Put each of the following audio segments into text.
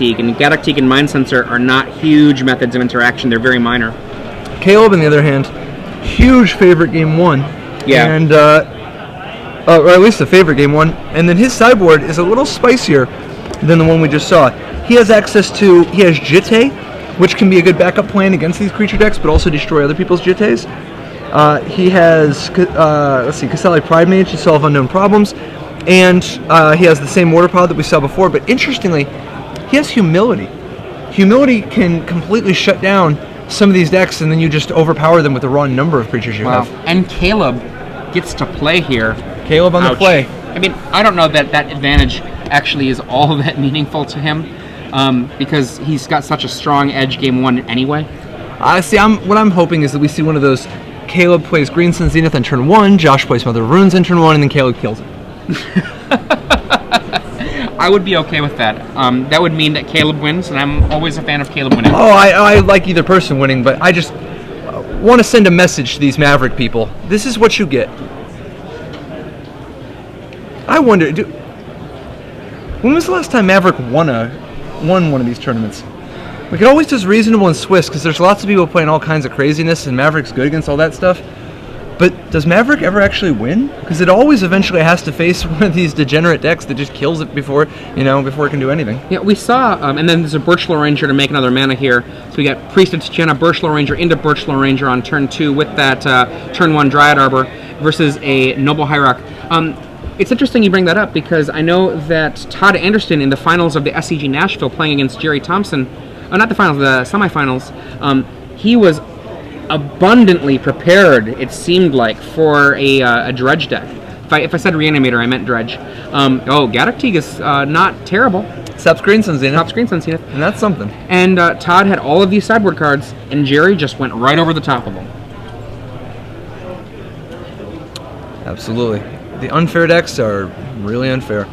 Galactique, and Galactique and Mind Sensor are not huge methods of interaction. They're very minor. Caleb, on the other hand, huge favorite game 1. Yeah. And, or at least a favorite game 1. And then his sideboard is a little spicier than the one we just saw. He has Jitte, which can be a good backup plan against these creature decks, but also destroy other people's Jittes. He has, Kasali Pride Mage to solve unknown problems. And he has the same Order Pod that we saw before, but interestingly, he has Humility. Humility can completely shut down some of these decks, and then you just overpower them with the raw number of creatures you have. And Caleb gets to play here. Caleb on the play. I mean, I don't know that advantage actually is all that meaningful to him, because he's got such a strong edge game 1 anyway. What I'm hoping is that we see one of those. Caleb plays Green Sun Zenith on turn 1, Josh plays Mother of Runes on turn 1, and then Caleb kills it. I would be okay with that. That would mean that Caleb wins, and I'm always a fan of Caleb winning. Oh, I like either person winning, but I just want to send a message to these Maverick people. This is what you get. I wonder, when was the last time Maverick won one of these tournaments? Like, it always does reasonable in Swiss, because there's lots of people playing all kinds of craziness, and Maverick's good against all that stuff. But does Maverick ever actually win? Because it always eventually has to face one of these degenerate decks that just kills it before it can do anything. Yeah, we saw, and then there's a Birchlow Ranger to make another mana here. So we got Priest of Tchana, Birchlow Ranger into Birchlow Ranger on turn 2 with that turn 1 Dryad Arbor versus a Noble Hierarch. It's interesting you bring that up, because I know that Todd Anderson in the finals of the SCG Nashville playing against Jerry Thompson, not the finals, the semifinals, he was abundantly prepared, it seemed like, for a Dredge deck. If I said Reanimator, I meant Dredge. Galactique is not terrible. Stops Green Sun Zenith. And that's something. And Todd had all of these sideboard cards, and Jerry just went right over the top of them. Absolutely. The unfair decks are really unfair.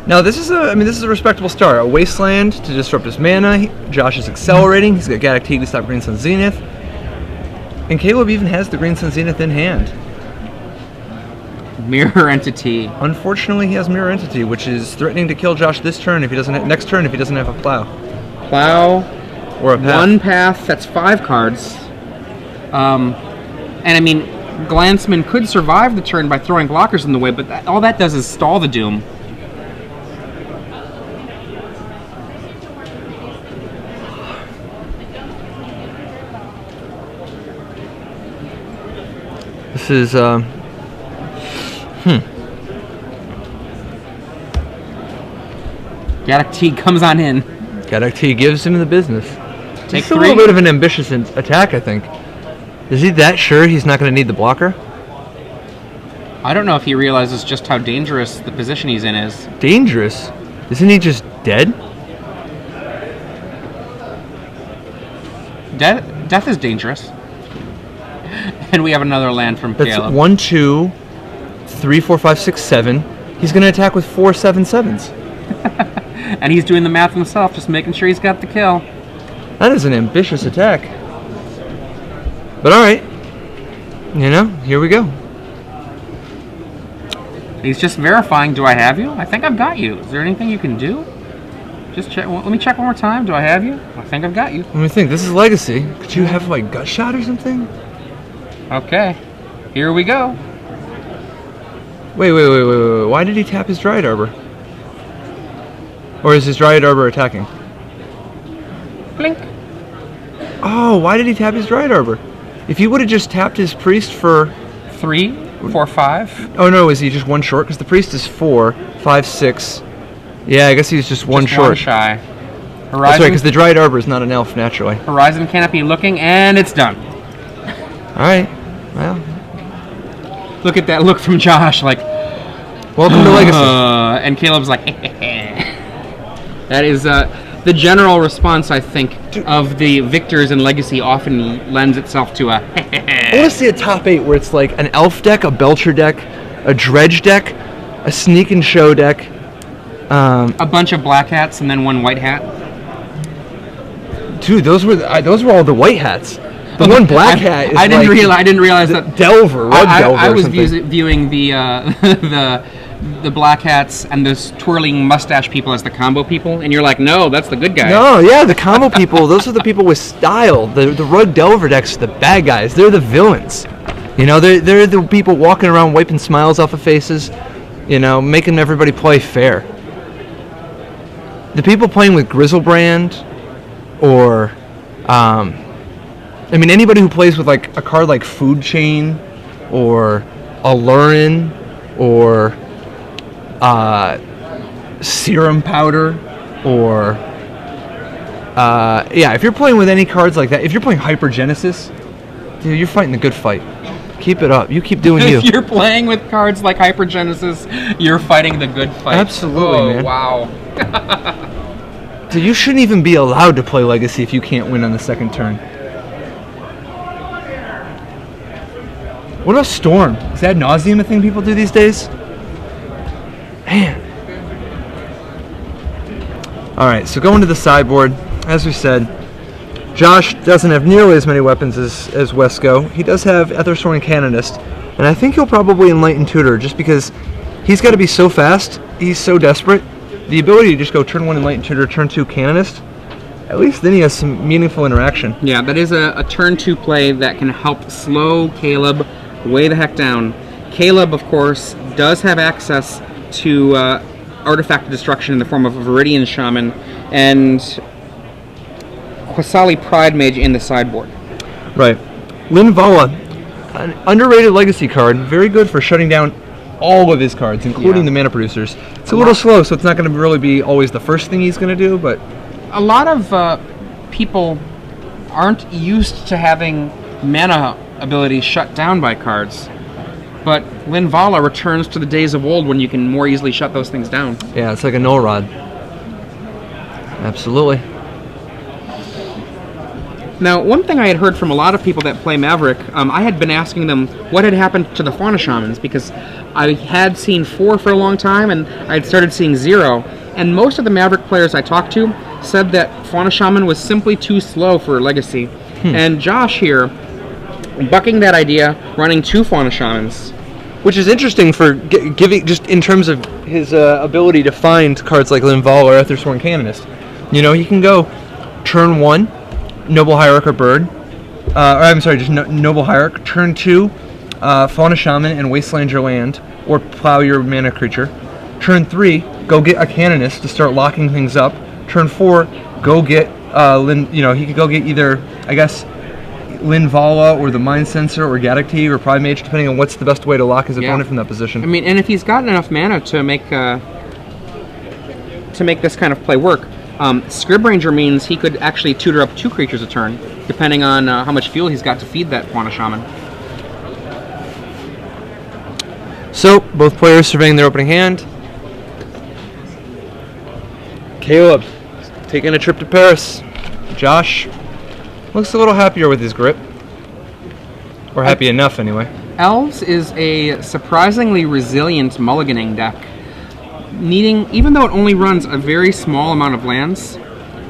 Now this is a respectable start. A Wasteland to disrupt his mana. Josh is accelerating. He's got Galactique to stop Green Sun Zenith. And Caleb even has the Green Sun Zenith in hand. Mirror Entity. Unfortunately, he has Mirror Entity, which is threatening to kill Josh this turn if he doesn't next turn if he doesn't have a plow. Or a path. One path. That's 5 cards. And I mean, Glantzman could survive the turn by throwing blockers in the way, but all that does is stall the Doom. This is, Galactique comes on in. Galactique gives him the business. Take It's a little bit of an ambitious attack, I think. Is he that sure he's not going to need the blocker? I don't know if he realizes just how dangerous the position he's in is. Dangerous? Isn't he just dead? Death is dangerous. And we have another land from Caleb. That's 1, 2, 3, 4, 5, 6, 7. He's going to attack with 4 7/7s. And he's doing the math himself, just making sure he's got the kill. That is an ambitious attack. But alright. Here we go. He's just verifying, do I have you? I think I've got you. Is there anything you can do? Just check. Let me check one more time. Do I have you? I think I've got you. Let me think. This is Legacy. Could you have, Gut Shot or something? Okay. Here we go. Wait. Why did he tap his Dryad Arbor? Or is his Dryad Arbor attacking? Blink. Oh, why did he tap his Dryad Arbor? If he would have just tapped his Priest for 3, 4, 5. Oh no, is he just 1 short? Because the Priest is 4, 5, 6. Yeah, I guess he's just 1 short. 1 shy. Horizon, that's right, because the Dryad Arbor is not an elf naturally. Horizon Canopy looking, and it's done. Alright, well. Look at that look from Josh, like, welcome to Legacy. And Caleb's like, That is the general response, I think, of the victors in Legacy often lends itself to a I want to see a top 8 where it's like an elf deck, a Belcher deck, a Dredge deck, a Sneak and Show deck. A bunch of black hats and then 1 white hat. Dude, those were all the white hats. The one black hat is I didn't realize that Delver, Delver. I was viewing the the black hats and those twirling mustache people as the combo people, and you're like, no, that's the good guy. No, yeah, the combo people, those are the people with style. The Rug Delver decks are the bad guys. They're the villains. You know, they're the people walking around wiping smiles off of faces, you know, making everybody play fair. The people playing with Grizzlebrand or, anybody who plays with like a card like Food Chain or Alurin or Serum Powder or if you're playing with any cards like that, if you're playing Hypergenesis, dude, you're fighting the good fight. Keep it up. You keep doing you. If you're playing with cards like Hypergenesis, you're fighting the good fight. Absolutely, man. Wow. Dude, you shouldn't even be allowed to play Legacy if you can't win on the second turn. What about Storm? Is ad nauseum a thing people do these days? Man. Alright, so going to the sideboard, as we said, Josh doesn't have nearly as many weapons as Wesco. He does have Ethersorin Canonist, and I think he'll probably Enlighten Tutor just because he's got to be so fast, he's so desperate. The ability to just go turn 1 Enlighten Tutor, turn 2 Canonist, at least then he has some meaningful interaction. Yeah, that is a turn 2 play that can help slow Caleb way the heck down. Caleb, of course, does have access to Artifact of Destruction in the form of a Viridian Shaman and Quasali Pride Mage in the sideboard. Right. Linvala, an underrated legacy card, very good for shutting down all of his cards, including the mana producers. It's a little slow, so it's not going to really be always the first thing he's going to do, but... A lot of people aren't used to having mana abilities shut down by cards, but Linvala returns to the days of old when you can more easily shut those things down. Yeah, it's like a null rod. Absolutely. Now, one thing I had heard from a lot of people that play Maverick, I had been asking them what had happened to the Fauna Shamans, because I had seen 4 for a long time, and I had started seeing 0, and most of the Maverick players I talked to said that Fauna Shaman was simply too slow for Legacy. And Josh here, bucking that idea, running 2 Fauna Shamans. Which is interesting for giving, just in terms of his ability to find cards like Linval or Ethersworn Canonist. You know, he can go turn 1, Noble Hierarch or Bird. Noble Hierarch. Turn 2, Fauna Shaman and Wasteland your land, or plow your mana creature. Turn 3, go get a Canonist to start locking things up. Turn 4, go get, he could go get either, I guess, Linvala or the Mind Sensor or Gaddock or Pride Mage, depending on what's the best way to lock his opponent from that position. I mean, and if he's got enough mana to make this kind of play work, Scrib Ranger means he could actually tutor up 2 creatures a turn, depending on how much fuel he's got to feed that Fauna Shaman. So, both players surveying their opening hand. Caleb taking a trip to Paris. Josh looks a little happier with his grip. Or happy enough, anyway. Elves is a surprisingly resilient mulliganing deck. Even though it only runs a very small amount of lands,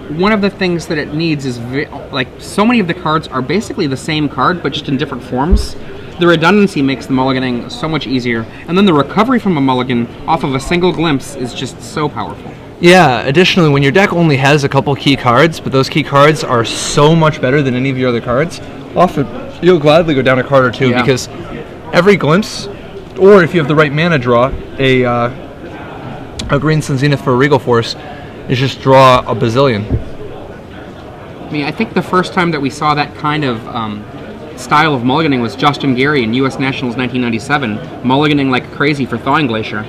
one of the things that it needs is, so many of the cards are basically the same card, but just in different forms. The redundancy makes the mulliganing so much easier, and then the recovery from a mulligan off of a single glimpse is just so powerful. Yeah, additionally, when your deck only has a couple key cards, but those key cards are so much better than any of your other cards, often you'll gladly go down a card or 2 because every glimpse, or if you have the right mana draw, a Green Sun Zenith for a Regal Force is just draw a bazillion. I mean, I think the first time that we saw that kind of style of mulliganing was Justin Gary in U.S. Nationals 1997, mulliganing like crazy for Thawing Glacier.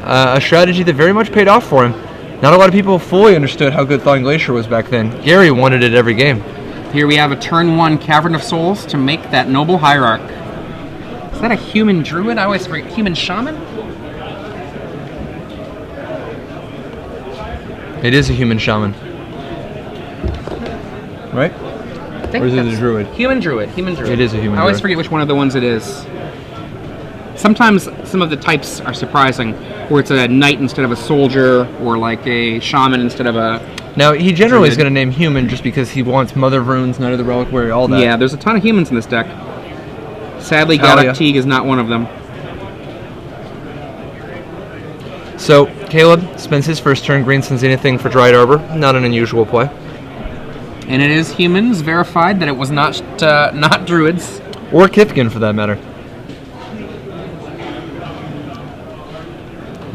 A strategy that very much paid off for him. Not a lot of people fully understood how good Thawing Glacier was back then. Gary wanted it every game. Here we have a turn 1 Cavern of Souls to make that Noble Hierarch. Is that a human druid? I always forget. Human shaman? It is a human shaman. Right? I think or is it a druid? Human druid. It is a human druid. I always forget which one of the ones it is. Sometimes some of the types are surprising, where it's a knight instead of a soldier, or like a shaman instead of a... Now, he generally is going to name human just because he wants Mother of Runes, Knight of the Reliquary, all that. Yeah, there's a ton of humans in this deck. Sadly, Gaddock Teague is not one of them. So Caleb spends his first turn green sends anything for Dryad Arbor. Not an unusual play. And it is humans, verified that it was not druids. Or Kithkin, for that matter.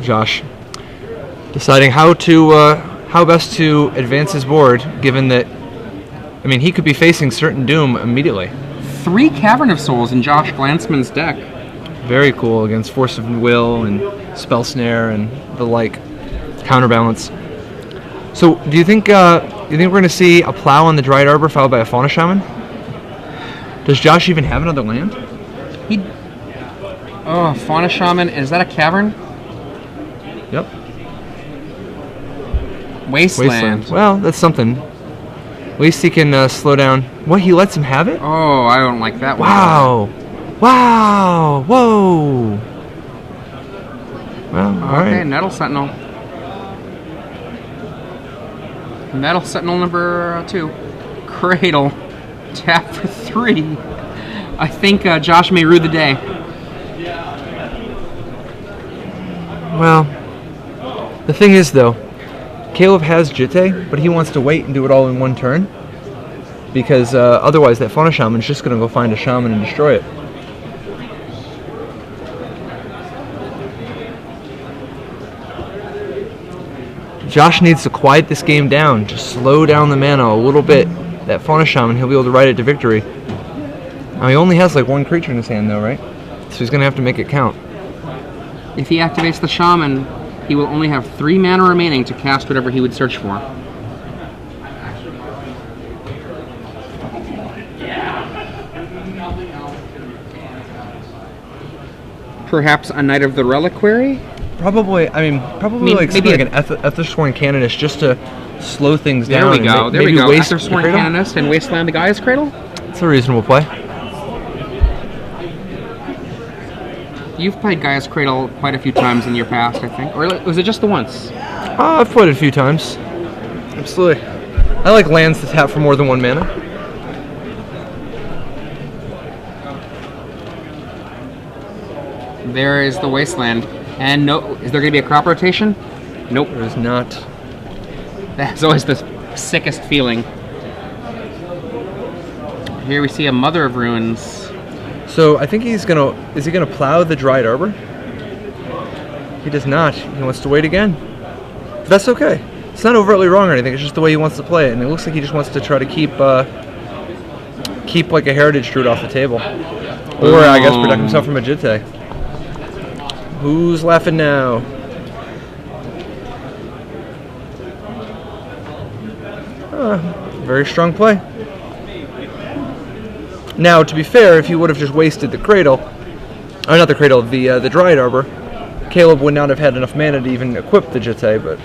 Josh, deciding how best to advance his board, given that, I mean, he could be facing certain doom immediately. 3 Cavern of Souls in Josh Glantzman's deck. Very cool against Force of Will and Spell Snare and the like. Counterbalance. So, do you think we're going to see a plow on the Dryad Arbor followed by a Fauna Shaman? Does Josh even have another land? Fauna Shaman. Is that a cavern? Yep. Wasteland. Well, that's something. At least he can slow down. What, he lets him have it? Oh, I don't like that one. Wow. Wow. Whoa. Well, all right. Okay, Nettle Sentinel. Nettle Sentinel number 2. Cradle. Tap for 3. I think Josh may rue the day. Well, the thing is, though, Caleb has Jitte, but he wants to wait and do it all in one turn. Because otherwise that Fauna Shaman's just going to go find a Shaman and destroy it. Josh needs to quiet this game down. Just slow down the mana a little bit. That Fauna Shaman, he'll be able to ride it to victory. Now, he only has like 1 creature in his hand, though, right? So he's going to have to make it count. If he activates the Shaman, he will only have 3 mana remaining to cast whatever he would search for. Perhaps a Knight of the Reliquary? Probably like something like an Ethersworn Canonist just to slow things down. There we go. There we go. Waste Ethersworn Canonist and Wasteland the Gaia's Cradle? It's a reasonable play. You've played Gaia's Cradle quite a few times in your past, I think. Or was it just the once? I've played it a few times. Absolutely. I like lands to tap for more than 1 mana. There is the Wasteland. And no, is there going to be a crop rotation? Nope. There is not. That's always the sickest feeling. Here we see a Mother of Ruins. So I think is he gonna plow the Dryad Arbor? He does not. He wants to wait again. But that's okay. It's not overtly wrong or anything. It's just the way he wants to play it, and it looks like he just wants to try to keep like a Heritage Druid off the table, or I guess protect himself from a Jitte. Who's laughing now? Very strong play. Now, to be fair, if he would have just wasted the Cradle, or not the Cradle, the Dryad Arbor, Caleb would not have had enough mana to even equip the Jitte, but...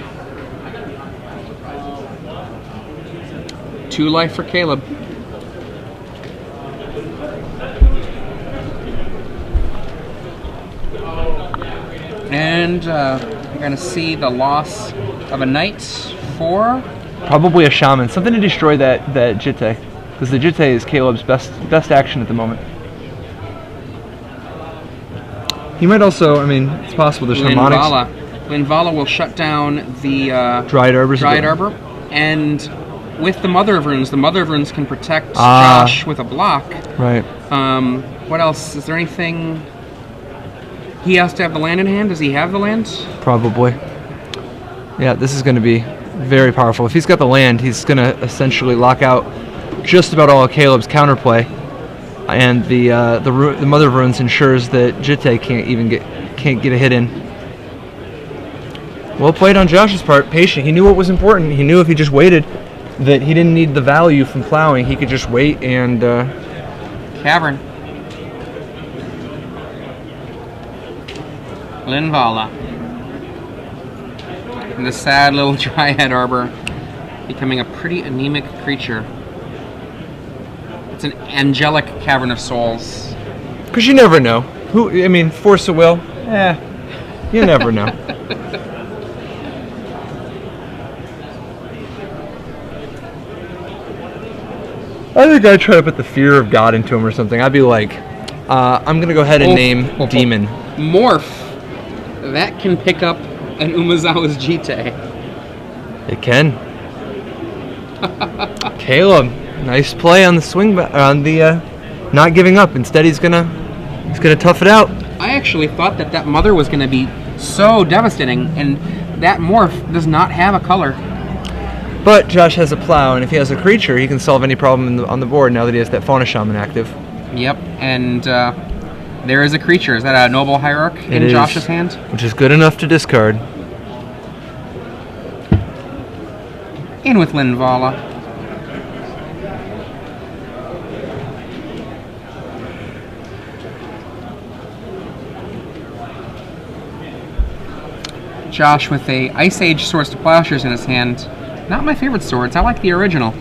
2 life for Caleb. And you're going to see the loss of a Knight for... Probably a Shaman. Something to destroy that Jitte. Because the Jitte is Caleb's best action at the moment. He might also, I mean, it's possible there's harmonics. Linvala will shut down the Dryad Arbor. And with the Mother of Runes can protect Josh with a block. Right. What else? Is there anything... He has to have the land in hand? Does he have the land? Probably. Yeah, this is going to be very powerful. If he's got the land, he's going to essentially lock out just about all of Caleb's counterplay, and the Mother of Runes ensures that Jitte can't get a hit in. Well played on Josh's part. Patient. He knew what was important. He knew if he just waited, that he didn't need the value from plowing. He could just wait and Cavern. Linvala. And the sad little Dryad Arbor becoming a pretty anemic creature. It's an angelic Cavern of Souls. Because you never know. Force of Will? You never know. I think I'd try to put the fear of God into him or something. I'd be like, I'm going to go ahead and name Demon. Morph. That can pick up an Umezawa's Jite. It can. Caleb, nice play on the swing, on the not giving up. Instead, he's gonna tough it out. I actually thought that mother was gonna be so devastating, and that morph does not have a color. But Josh has a plow, and if he has a creature, he can solve any problem on the board now that he has that Fauna Shaman active. Yep, and there is a creature. Is that a Noble Hierarch in Josh's hand? Which is good enough to discard. In with Linvala. Josh with a Ice Age Swords to Plowshares in his hand. Not my favorite swords. I like the original.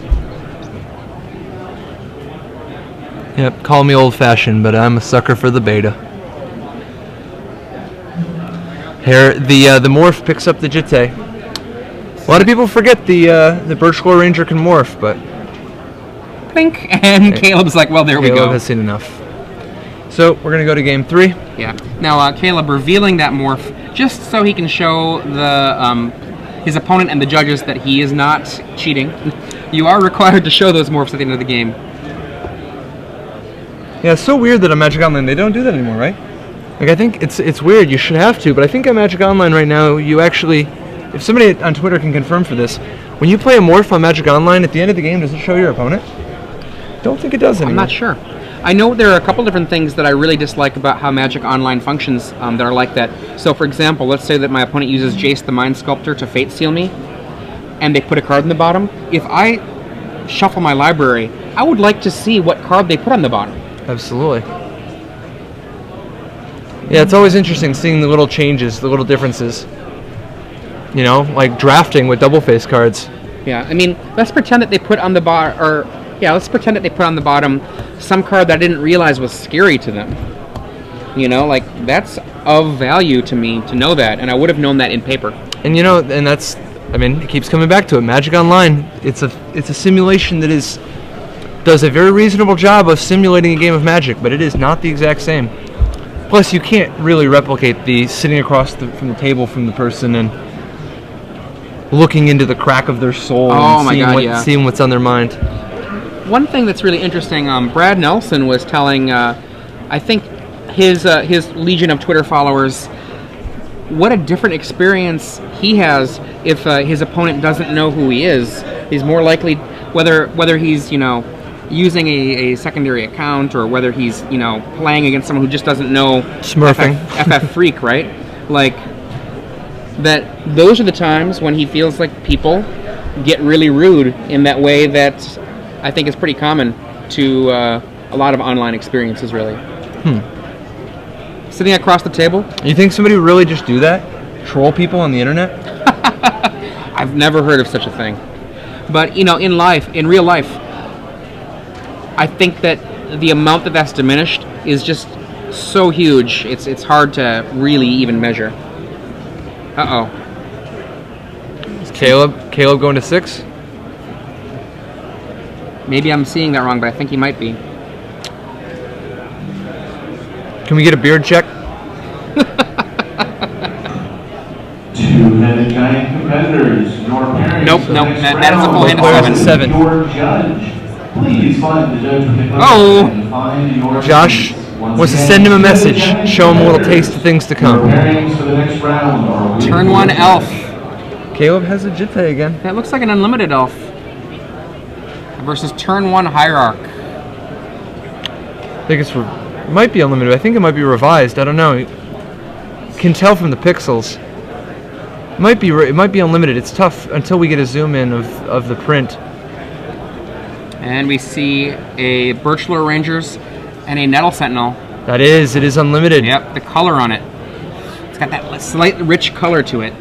Yep, call me old-fashioned, but I'm a sucker for the beta. Here, the morph picks up the Jite. A lot of people forget the Birchclaw Ranger can morph, but... Plink! And Caleb's like, well, there we go. Caleb has seen enough. So, we're going to go to game 3. Yeah. Now, Caleb revealing that morph just so he can show the his opponent and the judges that he is not cheating. You are required to show those morphs at the end of the game. Yeah, it's so weird that on Magic Online they don't do that anymore, right? Like, I think it's weird. You should have to, but I think on Magic Online right now, you actually, if somebody on Twitter can confirm for this, when you play a morph on Magic Online, at the end of the game, does it show your opponent? Don't think it does anymore. I'm not sure. I know there are a couple different things that I really dislike about how Magic Online functions that are like that. So, for example, let's say that my opponent uses Jace the Mind Sculptor to Fate Seal me, and they put a card in the bottom. If I shuffle my library, I would like to see what card they put on the bottom. Absolutely. Yeah, it's always interesting seeing the little changes, the little differences. You know, like drafting with double face cards. Yeah, I mean, let's pretend that they put on the bottom, let's pretend that they put on the bottom some card that I didn't realize was scary to them. You know, like, that's of value to me to know that, and I would have known that in paper. And you know, and that's, I mean, it keeps coming back to it. Magic Online, it's a simulation that does a very reasonable job of simulating a game of Magic, but it is not the exact same. Plus, you can't really replicate the sitting across from the table from the person and looking into the crack of their soul and seeing what's on their mind. One thing that's really interesting, Brad Nelson was telling, I think, his legion of Twitter followers what a different experience he has if his opponent doesn't know who he is. He's more likely, whether he's, you know, using a secondary account or whether he's, you know, playing against someone who just doesn't know Smurfing. FF Freak, right? Like, that those are the times when he feels like people get really rude in that way that I think is pretty common to a lot of online experiences, really. Sitting across the table. You think somebody would really just do that? Troll people on the internet? I've never heard of such a thing. But, you know, in real life, I think that the amount that's diminished is just so huge, it's hard to really even measure. Uh-oh. Is Caleb going to 6? Maybe I'm seeing that wrong, but I think he might be. Can we get a beard check? Two-headed giant competitors. Your parents. Nope. That is a full hand of 7. Your judge. Please find the judge with the and find your Josh wants to send him a message, show him a little taste of things to come. Preparing for the next round are Turn 1 elf. Caleb has a Jite again. That looks like an unlimited elf. Versus turn 1 Hierarch. I think it might be unlimited. I think it might be revised. I don't know. You can tell from the pixels. It might be unlimited. It's tough until we get a zoom in of the print. And we see a Birchlore Rangers and a Nettle Sentinel. It is unlimited. Yep, the color on it. It's got that slight rich color to it.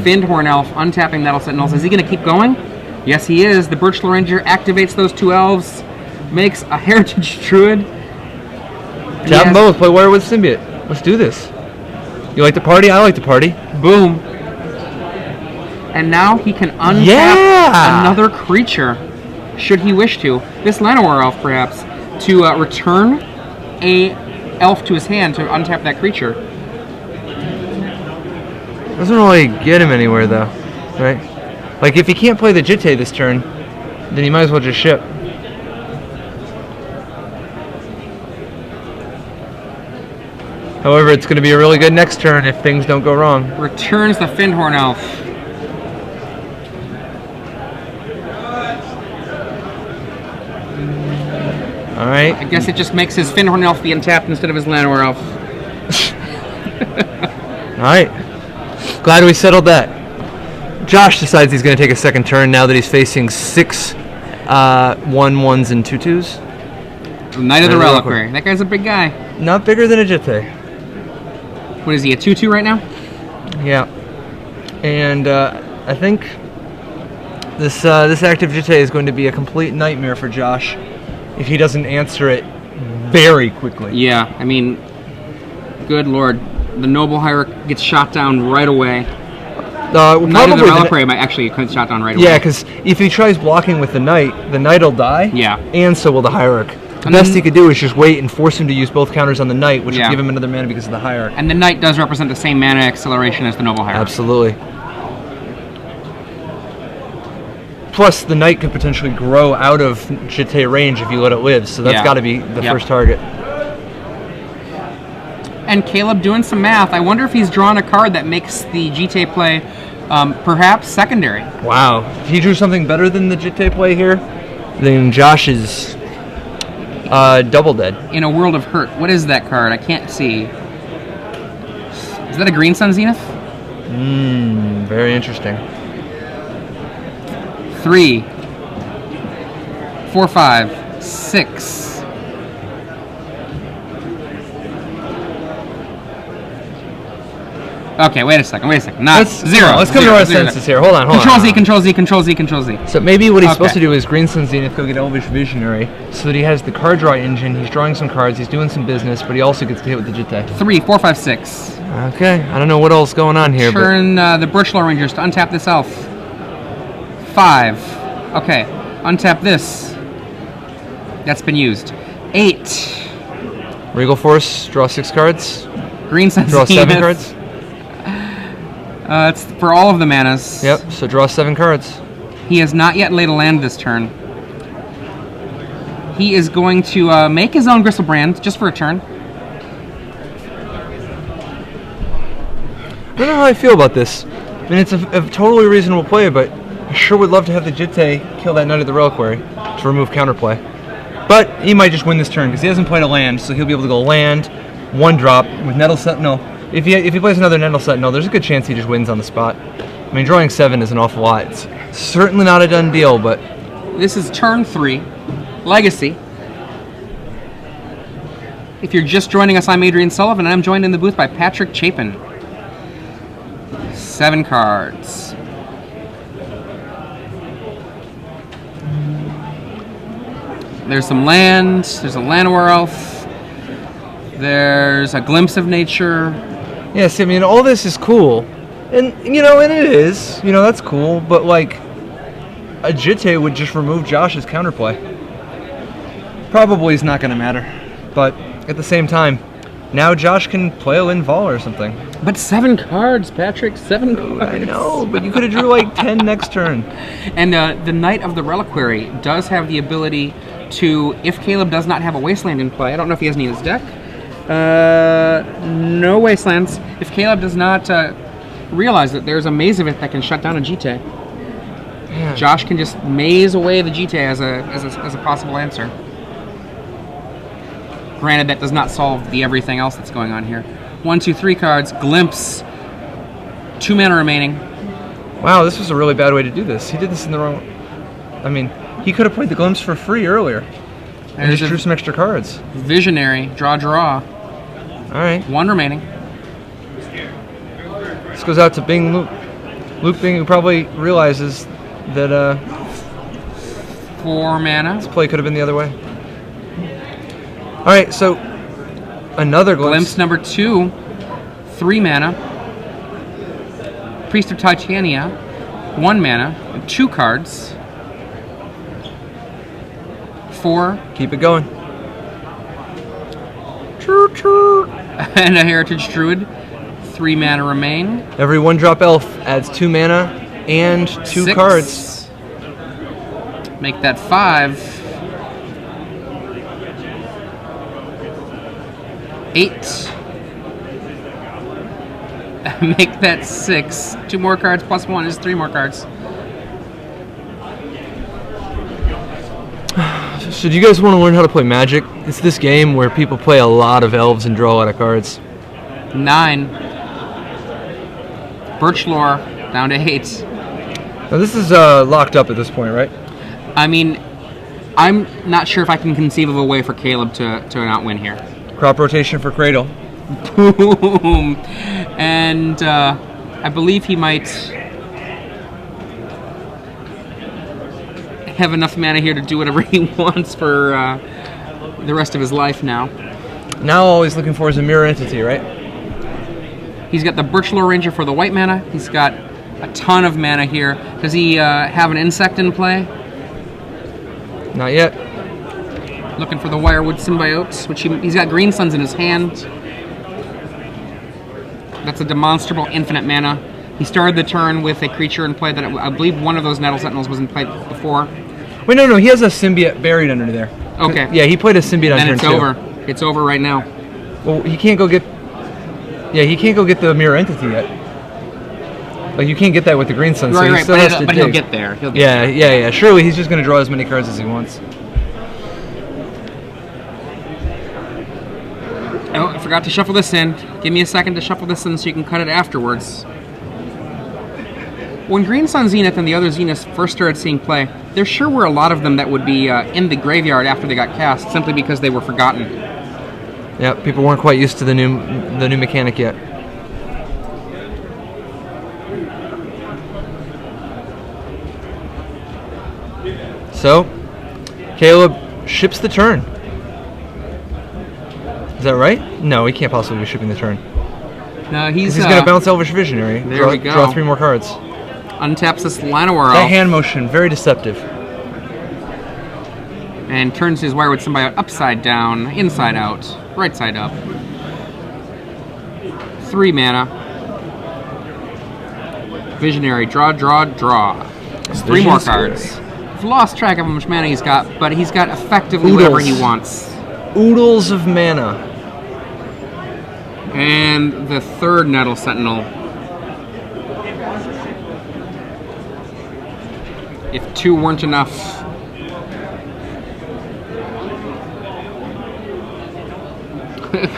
Findhorn Elf, untapping Nettle Sentinels. Is he going to keep going? Yes, he is. The Birchlore Ranger activates those 2 elves, makes a Heritage Druid. Tap them both. Play Warrior with Symbiote. Let's do this. You like the party? I like the party. Boom. And now he can untap another creature, should he wish to. This Llanowar Elf, perhaps, to return a elf to his hand to untap that creature. Doesn't really get him anywhere though, right? Like if he can't play the Jitte this turn, then he might as well just ship. However, it's going to be a really good next turn if things don't go wrong. Returns the Findhorn Elf. All right. I guess it just makes his Findhorn Elf be untapped instead of his Llanowar Elf. All right. Glad we settled that. Josh decides he's going to take a second turn now that he's facing 6 1/1s and 2/2s. Knight of the Reliquary. That guy's a big guy. Not bigger than a Jitte. What is he, a 2/2 right now? Yeah. And I think this active Jitte is going to be a complete nightmare for Josh if he doesn't answer it very quickly. Yeah, I mean, good lord. The Noble Hierarch gets shot down right away. Knight of the Reliquary might actually get shot down right away. Yeah, because if he tries blocking with the Knight will die. Yeah. And so will the Hierarch. The best he could do is just wait and force him to use both counters on the Knight, which will give him another mana because of the Hierarch. And the Knight does represent the same mana acceleration as the Noble Hierarch. Absolutely. Plus, the Knight could potentially grow out of Jitte range if you let it live, so that's got to be the first target. And Caleb doing some math. I wonder if he's drawn a card that makes the Jitte play perhaps secondary. Wow. If he drew something better than the Jitte play here, then Josh is double dead. In a World of Hurt. What is that card? I can't see. Is that a Green Sun Zenith? Very interesting. 3, 4, 5, 6. Okay, wait a second. Not 0. Let's come to our senses here. Hold on. Control Z, Control Z, Control Z, Control Z. So maybe what he's supposed to do is Green Sun Zenith, go get Elvish Visionary, so that he has the card draw engine, he's drawing some cards, he's doing some business, but he also gets to hit with the Jitte. 3, 4, 5, 6. Okay, I don't know what else is going on here. Turn the Birchlaw Rangers to untap this elf. 5. Okay, untap this. That's been used. 8. Regal Force, draw 6 cards. Green Sun Draw Zenith. 7 cards. It's for all of the manas. Yep, so draw 7 cards. He has not yet laid a land this turn. He is going to make his own Gristlebrand just for a turn. I don't know how I feel about this. I mean, it's a totally reasonable play, but I sure would love to have the Jitte kill that Knight of the Reliquary to remove counterplay. But he might just win this turn because he hasn't played a land, so he'll be able to go land, 1-drop with Nettle Sentinel. If he plays another Nettle Sentinel, there's a good chance he just wins on the spot. I mean, drawing 7 is an awful lot. It's certainly not a done deal, but... This is turn 3, Legacy. If you're just joining us, I'm Adrian Sullivan, and I'm joined in the booth by Patrick Chapin. 7 cards. There's some land, there's a Llanowar Elf, there's a Glimpse of Nature. Yes, I mean, all this is cool. And, and it is. That's cool. But, like, a Jitte would just remove Josh's counterplay. Probably is not going to matter. But, at the same time, now Josh can play a Lin Vol or something. But 7 cards, Patrick. 7 cards. I know, but you could have drew, like, 10 next turn. And the Knight of the Reliquary does have the ability to, if Caleb does not have a Wasteland in play, I don't know if he has any in his deck, no Wastelands. If Caleb does not realize that there's a Maze of it that can shut down a Jitte, Josh can just maze away the Jitte as a possible answer. Granted, that does not solve the everything else that's going on here. 1, 2, 3 cards. Glimpse. 2 mana remaining. Wow, this was a really bad way to do this. He did this in the wrong... I mean, he could have played the Glimpse for free earlier. And just drew some extra cards. Visionary. Draw. Alright. 1 remaining. This goes out to Bing Luke. Luke Bing, who probably realizes that 4 mana. This play could have been the other way. Alright, so another Glimpse. Glimpse number 2. 3 mana. Priest of Titania. 1 mana. 2 cards. 4. Keep it going. And a Heritage Druid. 3 mana remain. Every 1-drop elf adds 2 mana and 2 6. cards. Make that 5. 8. Make that 6. 2 more cards plus 1 is 3 more cards. So do you guys want to learn how to play Magic? It's this game where people play a lot of elves and draw a lot of cards. 9. Birch Lore down to 8. Now this is locked up at this point, right? I mean, I'm not sure if I can conceive of a way for Caleb to not win here. Crop rotation for Cradle. Boom! And I believe he might have enough mana here to do whatever he wants for the rest of his life now. Now all he's looking for is a mirror entity, right? He's got the Birch Lore Ranger for the white mana. He's got a ton of mana here. Does he have an insect in play? Not yet. Looking for the Wirewood Symbiote, which he's got Green Suns in his hand. That's a demonstrable infinite mana. He started the turn with a creature in play that I believe one of those Nettle Sentinels was in play before. Wait, no, he has a symbiote buried under there. Okay. Yeah, he played a symbiote on Then turn it's 2. over. It's over right now. Well, he can't go get... Yeah, he can't go get the mirror entity yet. Like, you can't get that with the Green Sun, so he Right, still has to but dig. he'll get there. Yeah. Surely he's just going to draw as many cards as he wants. Oh, I forgot to shuffle this in. Give me a second to shuffle this in so you can cut it afterwards. When Green Sun Zenith and the other Zeniths first started seeing play, there sure were a lot of them that would be in the graveyard after they got cast, simply because they were forgotten. Yeah, people weren't quite used to the new mechanic yet. So, Caleb ships the turn. Is that right? No, he can't possibly be shipping the turn. No, he's He's going to bounce Elvish Visionary. There we go. Draw 3 more cards. Untaps this Llanowar That Elf hand motion, very deceptive. and turns his Wirewood Symbiote upside down, inside out, right side up. 3 mana. Visionary, draw. It's 3 more cards. I've lost track of how much mana he's got, but he's got effectively whatever he wants. Oodles of mana. And the 3rd Nettle Sentinel. If 2 weren't enough.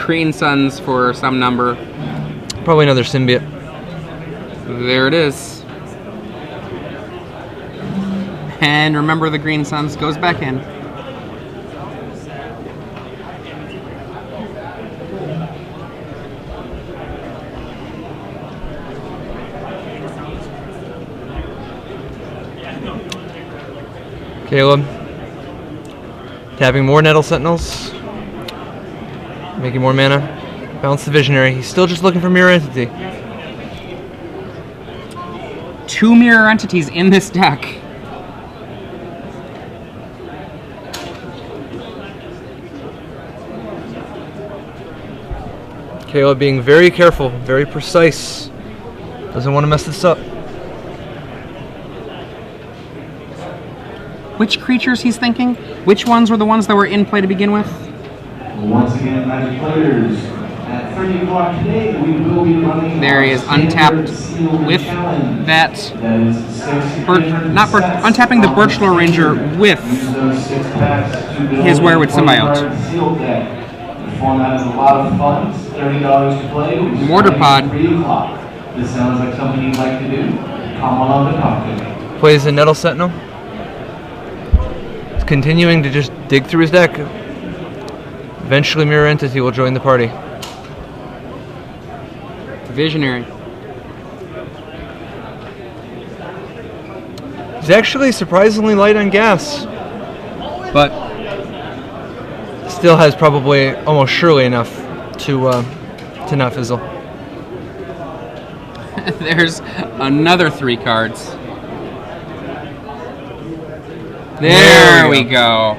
Green Suns for some number. Probably another symbiote. There it is. And remember, the Green Suns goes back in. Caleb. Tapping more Nettle Sentinels. Making more mana. Bounce the Visionary. He's still just looking for Mirror Entity. 2 mirror entities in this deck. Caleb being very careful, very precise. Doesn't want to mess this up. Which creatures he's thinking? Which ones were the ones that were in play to begin with? Once again, Magic players, at 30 o'clock today, we will be running. There he is, untapped with that untapping the Birch Lore Ranger with his Wirewood Symbiote. The format is a lot of fun. It's $30 to play. Mortar Pod. 3 o'clock. This sounds like something you'd like to do. Come on to talk to me. Plays a Nettle Sentinel. He's continuing to just dig through his deck. Eventually Mirror Entity will join the party. Visionary. He's actually surprisingly light on gas, but still has probably almost surely enough to not fizzle. There's another 3 cards. There we go.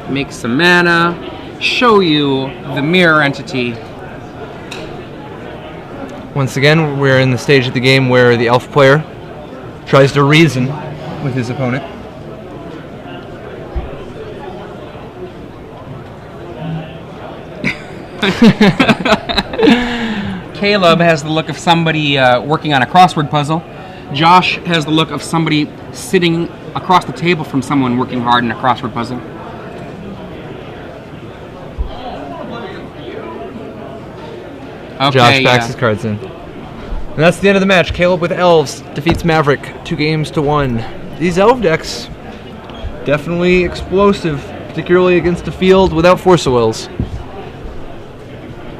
Make some mana. Show you the mirror entity. Once again, we're in the stage of the game where the elf player tries to reason with his opponent. Caleb has the look of somebody working on a crossword puzzle. Josh has the look of somebody sitting across the table from someone working hard in a crossword puzzle. Okay, Josh backs his cards in. And that's the end of the match. Caleb with Elves defeats Maverick 2-1. These Elf decks, definitely explosive, particularly against a field without Force of Wills.